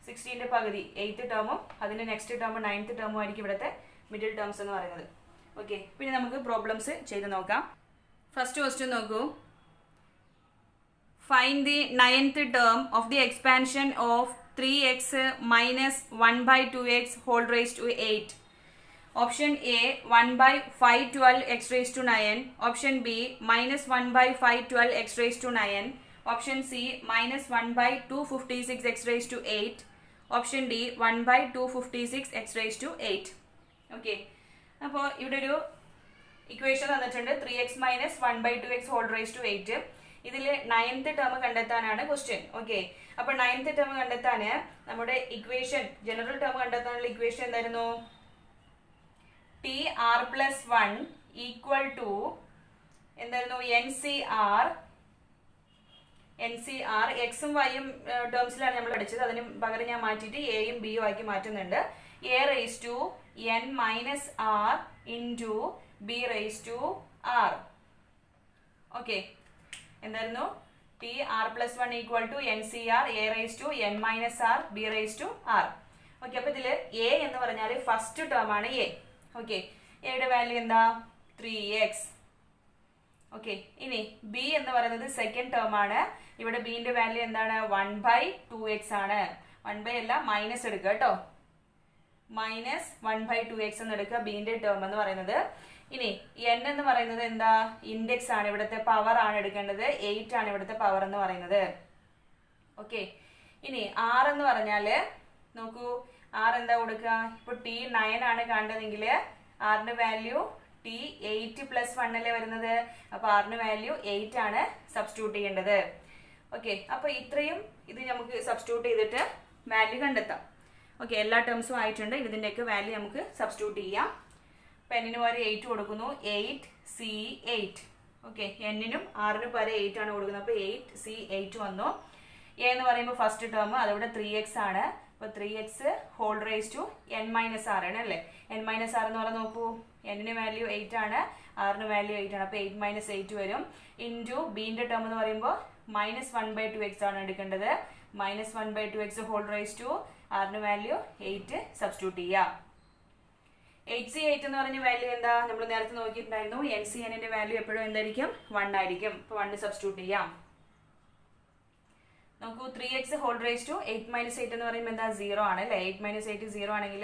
16ന്റെ പകുതി 8th ടേമും അതിൻ്റെ നെക്സ്റ്റ് ടേം 9th ടേമും ആയിരിക്കും ഇവിടുത്തെ മിഡിൽ ടേംസ് എന്ന് പറയുന്നത്. ഓക്കെ, പിന്നെ നമുക്ക് പ്രോബ്ലംസ് ചെയ്ത് നോക്കാം. ഫസ്റ്റ് ക്വസ്റ്റ്യൻ നോക്കൂ. Find the 9th term of the expansion of 3x minus 1/2x whole raised to 8. Option A 1/512x raised to 9. Option B minus 1/512x raised to 9. Option C minus 1/256x raised to 8. Option D 1/256x raised to 8. Okay. അപ്പോൾ ഇവിടെ ഒരു equation തന്നിട്ടുണ്ട് 3x minus 1/2x whole raised to 8. ഇതിൽ 9th term കണ്ടെത്താനാണ് question. Okay, അപ്പോൾ 9th term കണ്ടെത്താൻ നമ്മുടെ equation general term കണ്ടെത്താനുള്ള ഇക്വേഷൻ എന്തായിരുന്നു? TR+1 ഈക്വൽ ടു എന്തായിരുന്നു? NCR എക്സും വൈയും ടേംസിലാണ് നമ്മൾ പഠിച്ചത്. അതിന് പകരം ഞാൻ മാറ്റിയിട്ട് എയും ബിയും ആക്കി മാറ്റുന്നുണ്ട്. A raised to n minus r into b raised to r. Okay, എന്തായിരുന്നു? TR+1 equal to NCR A raised to n minus r b raised to r. Okay, അപ്പോൾ ഇതിൽ A എന്ന് പറഞ്ഞാൽ ഫസ്റ്റ് ടേം ആണ് A. ഓക്കെ, എയുടെ value എന്താ? 3x. Okay, ഇനി B എന്ന് പറയുന്നത് സെക്കൻഡ് ടേം ആണ്. ഇവിടെ ബിന്റെ വാല്യൂ എന്താണ്? 1/2x ആണ്. 1 അല്ല, മൈനസ് എടുക്കുക കേട്ടോ. മൈനസ് 1/2x എന്ന് എടുക്കുക ബിന്റെ ടേം എന്ന് പറയുന്നത്. ഇനി n എന്ന് പറയുന്നത് എന്താ? ഇൻഡെക്സ് ആണ്, ഇവിടുത്തെ പവർ ആണ് എടുക്കേണ്ടത്. 8 ആണ് ഇവിടുത്തെ പവർ എന്ന് പറയുന്നത്. ഓക്കെ, ഇനി r എന്ന് പറഞ്ഞാൽ നോക്കൂ, r എന്താ കൊടുക്കുക? ഇപ്പോൾ T9 ആണ് കണ്ടതെങ്കിൽ ആറിന്റെ വാല്യൂ T8+1 അല്ലേ വരുന്നത്. അപ്പോൾ ആറിന്റെ വാല്യൂ 8 ആണ് സബ്സ്റ്റിറ്റ്യൂട്ട് ചെയ്യേണ്ടത്. ഓക്കെ, അപ്പോൾ ഇത്രയും ഇത് നമുക്ക് സബ്സ്റ്റിറ്റ്യൂട്ട് ചെയ്തിട്ട് വാല്യൂ കണ്ടെത്താം. ഓക്കെ, എല്ലാ ടേംസും ആയിട്ടുണ്ട്. ഇതിൻ്റെയൊക്കെ വാല്യൂ നമുക്ക് സബ്സ്റ്റിറ്റ്യൂട്ട് ചെയ്യാം. അപ്പോൾ എന്നിന് പകരം 8 കൊടുക്കുന്നു. 8C8. ഓക്കെ, എന്നിനും ആറിനും പകരം 8 ആണ് കൊടുക്കുന്നത്. അപ്പോൾ 8C8 വന്നു. എ എന്ന് പറയുമ്പോൾ ഫസ്റ്റ് ടേം, അതവിടെ 3x ആണ്. അപ്പോൾ 3x whole raise to n minus r ആണ് അല്ലേ. n minus r എന്ന് പറഞ്ഞാൽ നോക്കൂ, എന്നിന് വാല്യൂ 8 ആണ്, ആറിന് വാല്യൂ 8 ആണ്. അപ്പോൾ 8 minus 8 വരും. ഇൻറ്റു ബിന്റെ ടേം എന്ന് പറയുമ്പോൾ -1/2x ആണ് എടുക്കേണ്ടത്. -1/2x ഹോൾ റേസ് ടു ആറിന് വാല്യൂ 8 സബ്സ്റ്റിറ്റ്യൂട്ട് ചെയ്യാം. 8C8 എന്ന് പറഞ്ഞ വാല്യൂ എന്താ? നമ്മൾ നേരത്തെ നോക്കിയിട്ടുണ്ടായിരുന്നു. NCNന്റെ വാല്യൂ എപ്പോഴും എന്തായിരിക്കും? 1 ആയിരിക്കും. അപ്പോൾ 1 സബ്സ്റ്റിറ്റ്യൂട്ട് ചെയ്യാം. നോക്കൂ, 3x whole raise to 8 minus 8 എന്ന് പറയുമ്പോൾ എന്താ? 0 ആണ് അല്ലേ. 8 minus 8 0 ആണെങ്കിൽ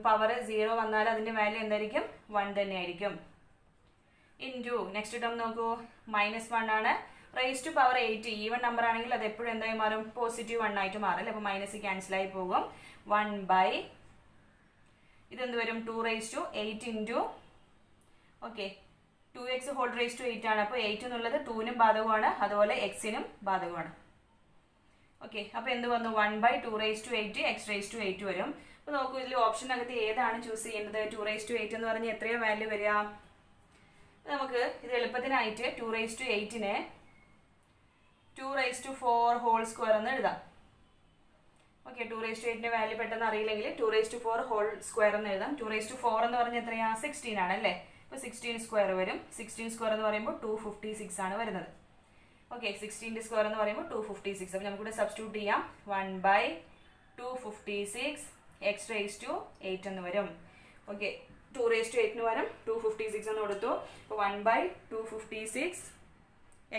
പവർ 0 വന്നാൽ അതിന്റെ വാല്യൂ എന്തായിരിക്കും? 1 തന്നെ ആയിരിക്കും. ഇൻറ്റു നെക്സ്റ്റ് ടേം നോക്കൂ, -1 ആണ്. Raise to power 8 even number ആണെങ്കിൽ അത് എപ്പോഴും എന്തായി മാറും? +1 ആയിട്ട് മാറും അല്ലേ. അപ്പോൾ മൈനസ് ക്യാൻസൽ ആയി പോകും. 1/ ഇതെന്ത് വരും? 2 raised to 8 into okay 2x whole raise to 8 ആണ്. അപ്പോൾ 8 എന്നുള്ളത് 2നും ബാധകമാണ്, അതുപോലെ എക്സിനും ബാധകമാണ്. ഓക്കെ, അപ്പോൾ എന്ത് വന്നു? 1/2 raised to 8 x raised to 8 വരും. അപ്പോൾ നോക്കൂ, ഇതിൽ ഓപ്ഷനകത്ത് ഏതാണ് ചൂസ് ചെയ്യേണ്ടത്? 2 raised to 8 എന്ന് പറഞ്ഞാൽ എത്രയോ വാല്യൂ വരിക? നമുക്ക് ഇത് എളുപ്പത്തിനായിട്ട് 2 raised to 8നെ 2 raised to 4 ഹോൾ സ്ക്വയർ എന്ന് എഴുതാം. ഓക്കെ, 2 raised to 8ന്റെ വാല്യൂ പെട്ടെന്ന് അറിയില്ലെങ്കിൽ 2 raised to 4 ഹോൾ സ്ക്വയർ എന്ന് എഴുതാം. 2 raised to 4 എന്ന് പറഞ്ഞാൽ എത്രയാ? 16 ആണ് അല്ലേ. അപ്പോൾ 16 സ്ക്വയർ വരും. 16 സ്ക്വയർ എന്ന് പറയുമ്പോൾ 256 ആണ് വരുന്നത്. ഓക്കെ, 16ന്റെ സ്ക്വയർ എന്ന് പറയുമ്പോൾ 256. അപ്പോൾ നമുക്കിവിടെ സബ്സ്റ്റിറ്റ്യൂട്ട് ചെയ്യാം. 1/256 x raised to 8 എന്ന് വരും. ഓക്കെ, 2 raised to 8ന് പകരം 256 എന്ന് കൊടുത്തു. അപ്പോൾ 1/256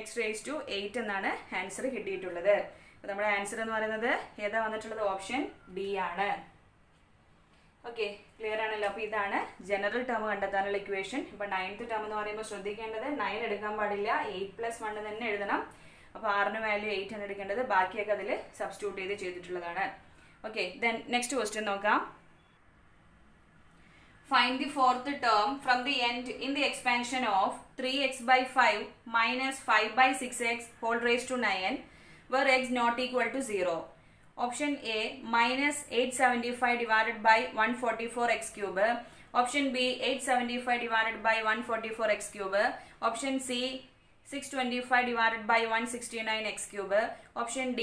x raised to 8 എന്നാണ് ആൻസർ കിട്ടിയിട്ടുള്ളത്. അപ്പോൾ നമ്മുടെ ആൻസർ എന്ന് പറയുന്നത് ഏതാ വന്നിട്ടുള്ളത്? ഓപ്ഷൻ ഡി ആണ്. ഓക്കെ, ക്ലിയർ ആണല്ലോ. അപ്പോൾ ഇതാണ് ജനറൽ ടേം കണ്ടെത്താനുള്ള ഇക്വേഷൻ. ഇപ്പോൾ 9th ടേം എന്ന് പറയുമ്പോൾ ശ്രദ്ധിക്കേണ്ടത് 9 എടുക്കാൻ പാടില്ല, 8+1 തന്നെ എഴുതണം. അപ്പോൾ ആറിന് വാല്യൂ 8 ആണ് എടുക്കേണ്ടത്. ബാക്കിയൊക്കെ അതിൽ സബ്സ്റ്റിറ്റ്യൂട്ട് ചെയ്തിട്ടുള്ളതാണ്. ഓക്കെ, ദെൻ നെക്സ്റ്റ് ക്വസ്റ്റ്യൻ നോക്കാം. Find the fourth term from the end in the expansion of 3x/5 minus 5/6x whole raised to 9 where x not equal to 0. Option A minus 875 divided by 144x cube. Option B 875 divided by 144x cube. Option C 625 divided by 169x cube. Option D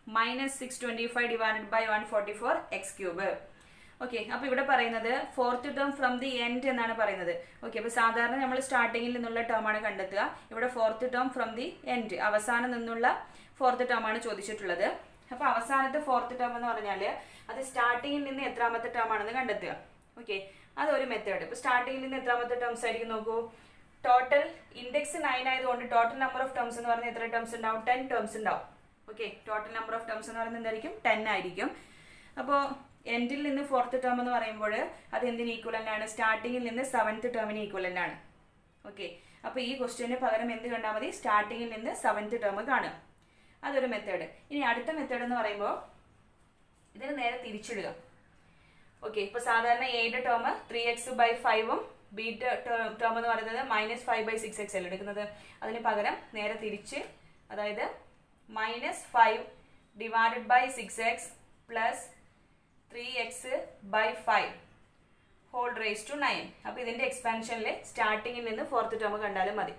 minus 625 divided by 144 x cube. Okay, അപ്പൊ ഇവിടെ പറയുന്നത് fourth term from the end എന്നാണ് പറയുന്നത്. Okay, അപ്പൊ സാധാരണ നമ്മൾ സ്റ്റാർട്ടിങ്ങിൽ നിന്നുള്ള ടേം ആണ് കണ്ടെത്തുക. ഇവിടെ fourth term from the end, അവസാനം നിന്നുള്ള ഫോർത്ത് ടേം ആണ് ചോദിച്ചിട്ടുള്ളത്. അപ്പൊ അവസാനത്തെ ഫോർത്ത് ടേം എന്ന് പറഞ്ഞാൽ അത് സ്റ്റാർട്ടിങ്ങിൽ നിന്ന് എത്രാമത്തെ ടേം ആണെന്ന് കണ്ടെത്തുക. ഓക്കെ, അതൊരു മെത്തേഡ്. ഇപ്പൊ സ്റ്റാർട്ടിങ്ങിൽ നിന്ന് എത്രാമത്തെ ടേംസ് ആയിരിക്കും നോക്കൂ. ടോട്ടൽ ഇൻഡെക്സ് 9 ആയതുകൊണ്ട് ടോട്ടൽ നമ്പർ ഓഫ് ടേംസ് എന്ന് പറഞ്ഞാൽ എത്ര ടേംസ് ഉണ്ടാവും? 10 ടേംസ് ഉണ്ടാവും. Okay, total number of terms എന്ന് പറയുന്നത് എന്തായിരിക്കും? 10 ആയിരിക്കും. അപ്പോൾ എൻഡിൽ നിന്ന് ഫോർത്ത് ടേം എന്ന് പറയുമ്പോൾ അത് എന്തിന് ഈക്വലന്റ് ആണ്? സ്റ്റാർട്ടിങ്ങിൽ നിന്ന് സെവൻത്ത് ടേമിന് ഈക്വലന്റ് ആണ്. ഓക്കെ, അപ്പൊ ഈ ക്വസ്റ്റ്യന് പകരം എന്ത് കണ്ടാൽ മതി? സ്റ്റാർട്ടിങ്ങിൽ നിന്ന് സെവൻത്ത് ടേം കാണുക. അതൊരു മെത്തേഡ്. ഇനി അടുത്ത മെത്തേഡ് എന്ന് പറയുമ്പോൾ ഇതിന് നേരെ തിരിച്ചിടുക. ഓക്കെ, ഇപ്പൊ സാധാരണ എയുടെ ടേം 3x/5 ബിയുടെ ടേം എന്ന് പറയുന്നത് -5/6x അല്ല എടുക്കുന്നത്. അതിന് പകരം നേരെ തിരിച്ച്, അതായത് -5 divided by 6x plus 3x/5 whole raise to 9. അപ്പൊ ഇതിന്റെ എക്സ്പാൻഷനിൽ സ്റ്റാർട്ടിങ്ങിൽ നിന്ന് ഫോർത്ത് ടേം കണ്ടാലും മതി.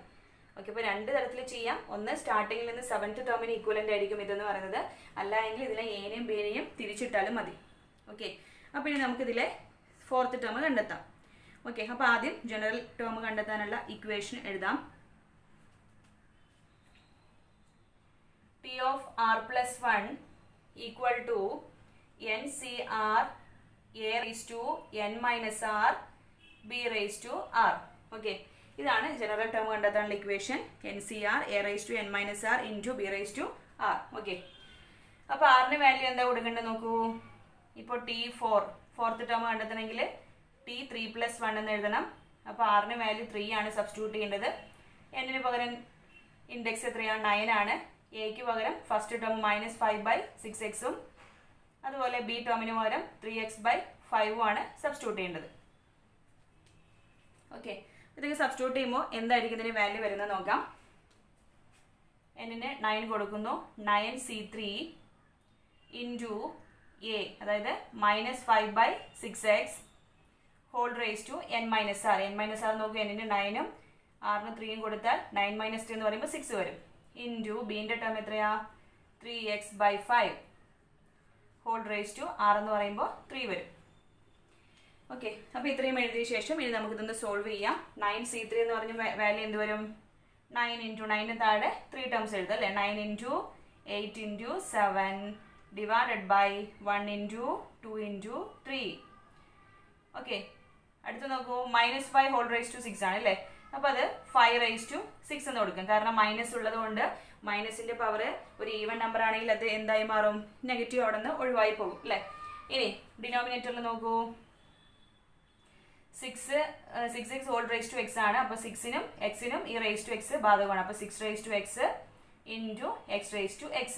ഓക്കെ, അപ്പൊ രണ്ട് തരത്തിൽ ചെയ്യാം. ഒന്ന് സ്റ്റാർട്ടിങ്ങിൽ നിന്ന് സെവൻത്ത് ടേമിന് ഈക്വലന്റ് ആയിരിക്കും ഇതെന്ന് പറയുന്നത്, അല്ലെങ്കിൽ ഇതിലെ എനെയും ബിനെയും തിരിച്ചിട്ടാലും മതി. ഓക്കെ, അപ്പൊ ഇനി നമുക്ക് ഇതിലെ ഫോർത്ത് ടേം കണ്ടെത്താം. ഓക്കെ, അപ്പൊ ആദ്യം ജനറൽ ടേം കണ്ടെത്താനുള്ള ഇക്വേഷൻ എഴുതാം. P of r plus 1 equal to NCR a raised to n minus r b raised to r. Okay, ഇതാണ് ജനറൽ ടേം കണ്ടെത്താനുള്ള equation. NCR a raised to n minus r into b raised to r. Okay, അപ്പൊ ആറിന് value എന്താ കൊടുക്കേണ്ടത് നോക്കൂ. ഇപ്പോൾ T4 fourth term കണ്ടെത്തണമെങ്കിൽ T3+1 എന്ന് എഴുതണം. അപ്പോൾ ആറിന് വാല്യൂ 3 ആണ് സബ്സ്റ്റിറ്റ്യൂട്ട് ചെയ്യേണ്ടത്. എന്നിന് പകരം ഇൻഡെക്സ് എത്രയാണ്? 9 ആണ്. എക്ക് പകരം ഫസ്റ്റ് ടേം -5/6x അതുപോലെ ബി ടേമിന് പകരം 3x/5 ആണ് സബ്സ്റ്റിറ്റ്യൂട്ട് ചെയ്യേണ്ടത്. ഓക്കെ, ഇതൊക്കെ സബ്സ്റ്റിറ്റ്യൂട്ട് ചെയ്യുമ്പോൾ എന്തായിരിക്കും ഇതിന് വാല്യൂ വരുന്നത് നോക്കാം. എന്നിന് 9 കൊടുക്കുന്നു. 9c3 ഇൻറ്റു എ, അതായത് -5/6x whole raise to n minus r. n minus r നോക്കൂ. എന്നിന് 9ഉം ആറിന് 3യും കൊടുത്താൽ 9 - 3 എന്ന് പറയുമ്പോൾ 6 വരും. ഇൻറ്റു ബിന്റെ ടേം എത്രയാ? 3x/5 whole raise to R എന്ന് പറയുമ്പോൾ 3 വരും. ഓക്കെ, അപ്പോൾ ഇത്രയും എഴുതിയ ശേഷം ഇനി നമുക്കിതൊന്ന് സോൾവ് ചെയ്യാം. 9c3 എന്ന് പറഞ്ഞ വാല്യൂ എന്ത് വരും? 9 × 9 താഴെ 3 ടേംസ് എഴുതാം അല്ലേ. 9 × 8 × 7 ഡിവൈഡഡ് ബൈ 1 × 2 × 3. ഓക്കെ, അടുത്ത് നോക്കൂ. -5 ഹോൾ റേസ് ടു 6 ആണ് അല്ലേ. അപ്പൊ അത് 5 റേസ് ടു 6 എന്ന് കൊടുക്കും. കാരണം മൈനസ് ഉള്ളത് കൊണ്ട് മൈനസിന്റെ പവർ ഒരു ഈവൻ നമ്പർ ആണെങ്കിൽ അത് എന്തായി മാറും? നെഗറ്റീവ് അവിടെ നിന്ന് ഒഴിവായി പോകും അല്ലെ. ഇനി ഡിനോമിനേറ്ററിൽ നോക്കൂ. 6x whole raise to x ആണ്. അപ്പൊ 6നും x-നും ഈ റേസ് ടു x ബാധകമാണ്. അപ്പൊ 6 raise to x into x raise to x.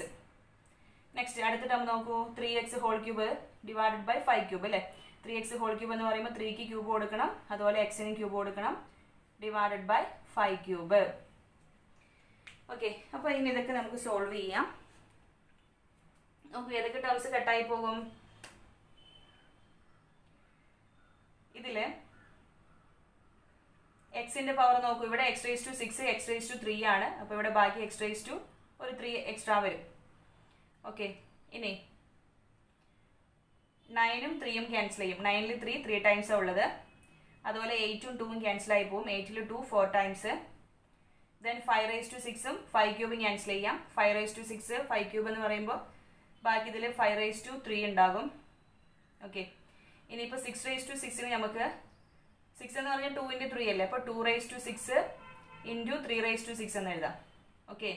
Next അടുത്ത ടേം നോക്കൂ. 3x whole cube divided by 5 cube അല്ലേ. 3x ഹോൾ ക്യൂബ് എന്ന് പറയുമ്പോൾ 3ക്ക് ക്യൂബ് കൊടുക്കണം, അതുപോലെ x-നും ക്യൂബ് കൊടുക്കണം, ഡിവൈഡഡ് ബൈ 5 ക്യൂബ്. ഓക്കെ, അപ്പോൾ ഇനി ഇതൊക്കെ നമുക്ക് സോൾവ് ചെയ്യാം. നോക്കൂ, ഏതൊക്കെ ടേംസ് കട്ടായി പോകും? ഇതില് എക്സിന്റെ പവർ നോക്കൂ. ഇവിടെ x raise to 6 x raise to 3 ആണ്. അപ്പോൾ ഇവിടെ ബാക്കി x റേസ് ടു ഒരു 3 എക്സ്ട്രാ വരും. ഓക്കെ, ഇനി 9ഉം 3യും ക്യാൻസൽ ചെയ്യും. 9ൽ 3 ടൈംസ് ഉള്ളത്. അതുപോലെ 8ഉം 2ഉം ക്യാൻസൽ ആയി പോകും. 8ൽ 2 4 ടൈംസ്. ദെൻ 5 റേസ് ടു 6ഉം 5 ക്യൂബും ക്യാൻസൽ ചെയ്യാം. 5 റേസ് ടു 6 5 ക്യൂബ് എന്ന് പറയുമ്പോൾ ബാക്കി ഇതിൽ 5 റേസ് ടു 3 ഉണ്ടാകും. ഓക്കെ, ഇനിയിപ്പോൾ 6 റേസ് ടു 6ന് നമുക്ക് 6 എന്ന് പറഞ്ഞാൽ 2 × 3 അല്ലേ. അപ്പോൾ 2 raise to 6 into 3 raise to 6 എന്ന് എഴുതാം. ഓക്കെ,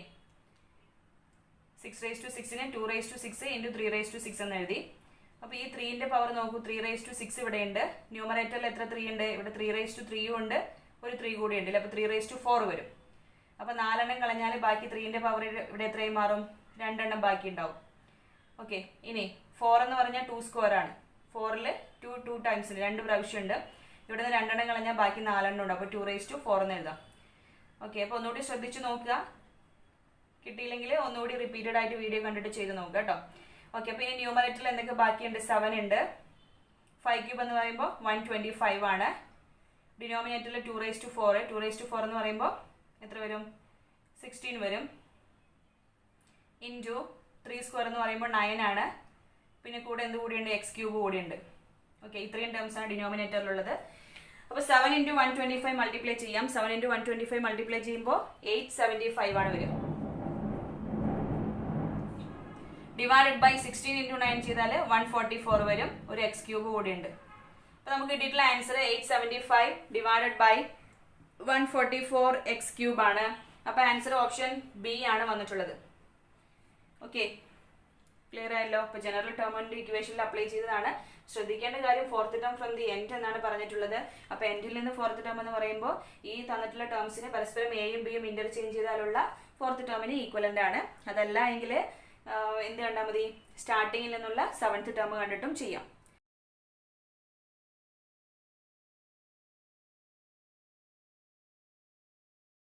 6 റേസ് ടു 6ന് 2 raise to 6 into 3 raise to 6 എന്ന് എഴുതി. അപ്പോൾ ഈ 3ന്റെ പവർ നോക്കൂ. 3 റേസ് ടു 6 ഇവിടെ ഉണ്ട്. ന്യൂമറേറ്ററിൽ എത്ര 3 ഉണ്ട്? ഇവിടെ 3 റേസ് ടു 3 ഉണ്ട്, ഒരു 3 കൂടി ഉണ്ട്. അപ്പോൾ 3 റേസ് ടു 4 വരും. അപ്പോൾ 4 എണ്ണം കളഞ്ഞാൽ ബാക്കി 3ന്റെ പവർ ഇവിടെ എത്രയും മാറും? 2 എണ്ണം ബാക്കി ഉണ്ടാവും. ഓക്കെ, ഇനി 4 എന്ന് പറഞ്ഞാൽ 2 സ്ക്വയർ ആണ്. 4ൽ 2 ടൈംസ് ഉണ്ട്, 2 പ്രാവശ്യം ഉണ്ട്. ഇവിടെ നിന്ന് 2 എണ്ണം കളഞ്ഞാൽ ബാക്കി 4 എണ്ണം ഉണ്ട്. അപ്പോൾ 2 റേസ് ടു 4 എന്ന് എഴുതാം. ഓക്കെ, അപ്പോൾ ഒന്നുകൂടി ശ്രദ്ധിച്ച് നോക്കുക. കിട്ടിയില്ലെങ്കിൽ ഒന്നുകൂടി റിപ്പീറ്റഡ് ആയിട്ട് വീഡിയോ കണ്ടിട്ട് ചെയ്ത് നോക്കുക കേട്ടോ. ഓക്കെ, അപ്പോൾ ഇനി ന്യൂമറേറ്ററിൽ എന്തൊക്കെ ബാക്കിയുണ്ട്? 7 ഉണ്ട്. 5 ക്യൂബ് എന്ന് പറയുമ്പോൾ 125 ആണ്. ഡിനോമിനേറ്ററിൽ 2 റേസ് ടു 4. 2 റേസ് ടു 4 എന്ന് പറയുമ്പോൾ എത്ര വരും? 16 വരും. ഇൻറ്റു 3 സ്ക്വയർ എന്ന് പറയുമ്പോൾ 9 ആണ്. പിന്നെ കൂടെ എന്ത് കൂടിയുണ്ട്? എക്സ് ക്യൂബ് കൂടിയുണ്ട്. ഓക്കെ, ഇത്രയും ടേംസ് ആണ് ഡിനോമിനേറ്ററിലുള്ളത്. അപ്പോൾ 7 × 125 മൾട്ടിപ്ലൈ ചെയ്യാം. 7 × 125 മൾട്ടിപ്ലൈ ചെയ്യുമ്പോൾ 875 ആണ് വരും. ഡിവൈഡഡ് ബൈ 16 × 9 ചെയ്താൽ 144 വരും. ഒരു എക്സ് ക്യൂബ് കൂടിയുണ്ട്. അപ്പോൾ നമുക്ക് കിട്ടിയിട്ടുള്ള answer 875 divided by 144 x cube ആണ്. അപ്പോൾ ആൻസർ ഓപ്ഷൻ ബി ആണ് വന്നിട്ടുള്ളത്. ഓക്കെ, ക്ലിയർ ആയല്ലോ? അപ്പോൾ ജനറൽ ടേമിന്റെ ഇക്വേഷനിൽ അപ്ലൈ ചെയ്തതാണ്. ശ്രദ്ധിക്കേണ്ട കാര്യം fourth term from the end എന്നാണ് പറഞ്ഞിട്ടുള്ളത്. അപ്പോൾ എൻഡിൽ നിന്ന് ഫോർത്ത് ടേം എന്ന് പറയുമ്പോൾ ഈ തന്നിട്ടുള്ള ടേംസിന് പരസ്പരം എയും ബിയും ഇന്റർചേഞ്ച് ചെയ്താലുള്ള ഫോർത്ത് ടേമിന് ഈക്വലന്റ് ആണ്. അതല്ല എങ്കിൽ എന്ത് കണ്ടാൽ മതി? സ്റ്റാർട്ടിങ്ങിൽ നിന്നുള്ള 7th ടേം കണ്ടിട്ടും ചെയ്യാം.